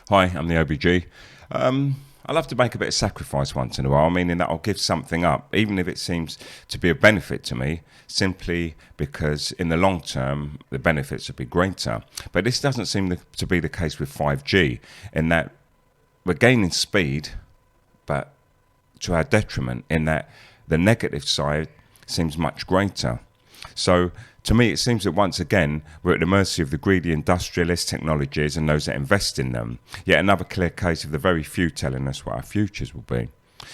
Hi, I'm the OBG. I love to make a bit of sacrifice once in a while, meaning that I'll give something up, even if it seems to be a benefit to me, simply because in the long term, the benefits will be greater. But this doesn't seem to be the case with 5G, in that we're gaining speed, but to our detriment, in that the negative side seems much greater. So to me, it seems that once again, we're at the mercy of the greedy industrialist technologies and those that invest in them. Yet another clear case of the very few telling us what our futures will be.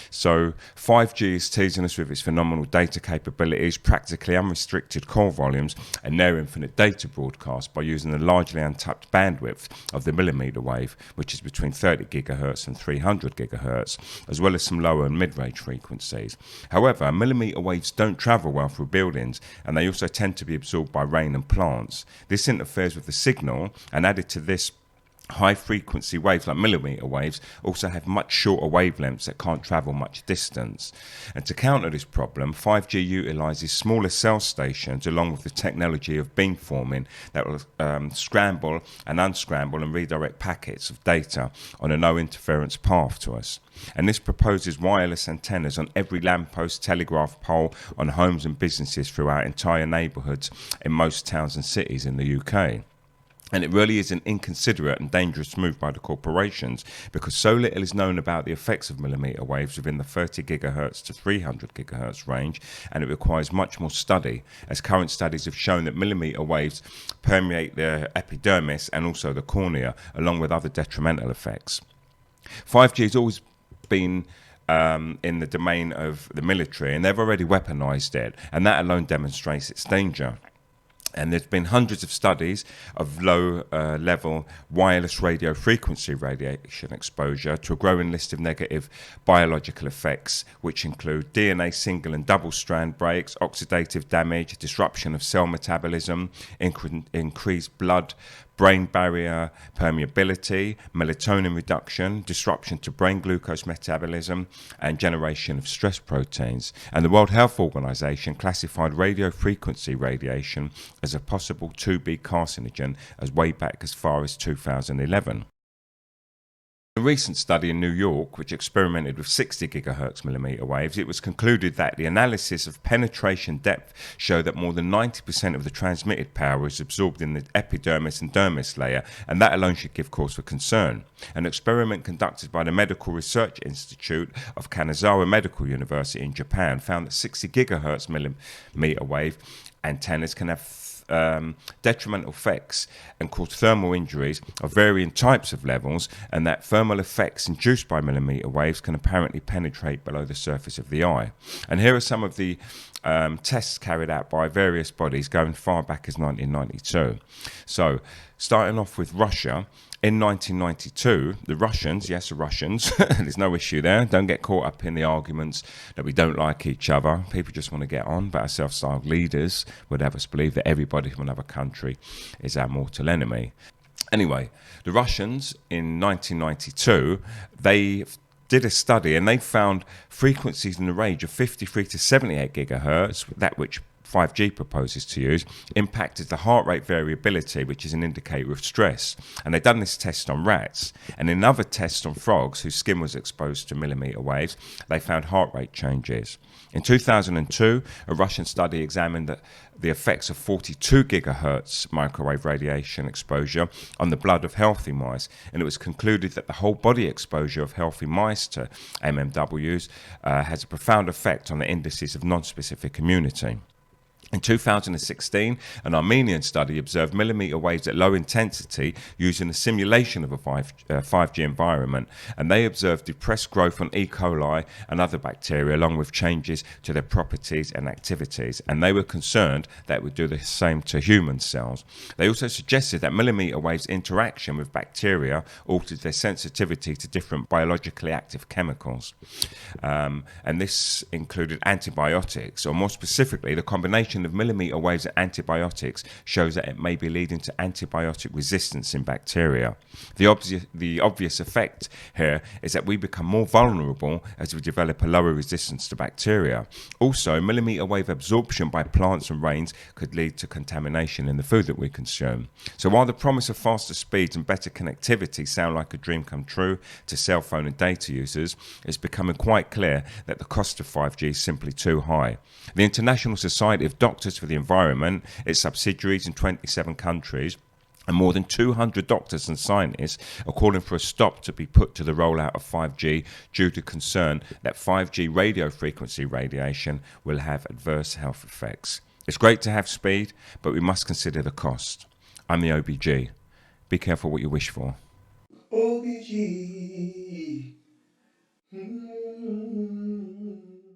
So 5G is teasing us with its phenomenal data capabilities, practically unrestricted call volumes, and near infinite data broadcast by using the largely untapped bandwidth of the millimetre wave, which is between 30 gigahertz and 300 gigahertz, as well as some lower and mid-range frequencies. However, millimetre waves don't travel well through buildings, and they also tend to be absorbed by rain and plants. This interferes with the signal, and added to this, high frequency waves like millimetre waves also have much shorter wavelengths that can't travel much distance. And to counter this problem, 5G utilises smaller cell stations along with the technology of beamforming that will scramble and unscramble and redirect packets of data on a no interference path to us. And this proposes wireless antennas on every lamppost, telegraph pole, on homes and businesses throughout entire neighbourhoods in most towns and cities in the UK. And it really is an inconsiderate and dangerous move by the corporations, because so little is known about the effects of millimetre waves within the 30 gigahertz to 300 gigahertz range, and it requires much more study, as current studies have shown that millimetre waves permeate the epidermis and also the cornea, along with other detrimental effects. 5G has always been in the domain of the military, and they've already weaponised it, and that alone demonstrates its danger. And there's been hundreds of studies of low-level wireless radio frequency radiation exposure to a growing list of negative biological effects, which include DNA single and double strand breaks, oxidative damage, disruption of cell metabolism, increased blood brain barrier permeability, melatonin reduction, disruption to brain glucose metabolism, and generation of stress proteins. And the World Health Organization classified radio frequency radiation as a possible 2B carcinogen as way back as far as 2011. A recent study in New York, which experimented with 60 gigahertz millimetre waves, it was concluded that the analysis of penetration depth showed that more than 90% of the transmitted power is absorbed in the epidermis and dermis layer, and that alone should give cause for concern. An experiment conducted by the Medical Research Institute of Kanazawa Medical University in Japan found that 60 gigahertz millimetre wave antennas can have detrimental effects and cause thermal injuries of varying types of levels, and that thermal effects induced by millimetre waves can apparently penetrate below the surface of the eye. And here are some of the tests carried out by various bodies going far back as 1992. So, starting off with Russia, in 1992, the Russians, yes, the Russians, there's no issue there. Don't get caught up in the arguments that we don't like each other. People just want to get on, but our self-styled leaders would have us believe that everybody from another country is our mortal enemy. Anyway, the Russians in 1992, they did a study and they found frequencies in the range of 53 to 78 gigahertz, that which 5G proposes to use, impacted the heart rate variability, which is an indicator of stress. And they've done this test on rats. And in another test on frogs whose skin was exposed to millimetre waves, they found heart rate changes. In 2002, a Russian study examined the effects of 42 gigahertz microwave radiation exposure on the blood of healthy mice, and it was concluded that the whole body exposure of healthy mice to MMWs has a profound effect on the indices of non-specific immunity. In 2016, an Armenian study observed millimetre waves at low intensity using a simulation of a 5G environment, and they observed depressed growth on E. coli and other bacteria, along with changes to their properties and activities, and they were concerned that it would do the same to human cells. They also suggested that millimetre waves' interaction with bacteria altered their sensitivity to different biologically active chemicals, and this included antibiotics, or more specifically, the combination handling of millimetre waves and antibiotics shows that it may be leading to antibiotic resistance in bacteria. The obvious effect here is that we become more vulnerable as we develop a lower resistance to bacteria. Also, millimetre wave absorption by plants and rains could lead to contamination in the food that we consume. So while the promise of faster speeds and better connectivity sound like a dream come true to cell phone and data users, it's becoming quite clear that the cost of 5G is simply too high. The International Society of Doctors for the Environment, its subsidiaries in 27 countries, and more than 200 doctors and scientists are calling for a stop to be put to the rollout of 5G due to concern that 5G radio frequency radiation will have adverse health effects. It's great to have speed, but we must consider the cost. I'm the OBG. Be careful what you wish for. OBG.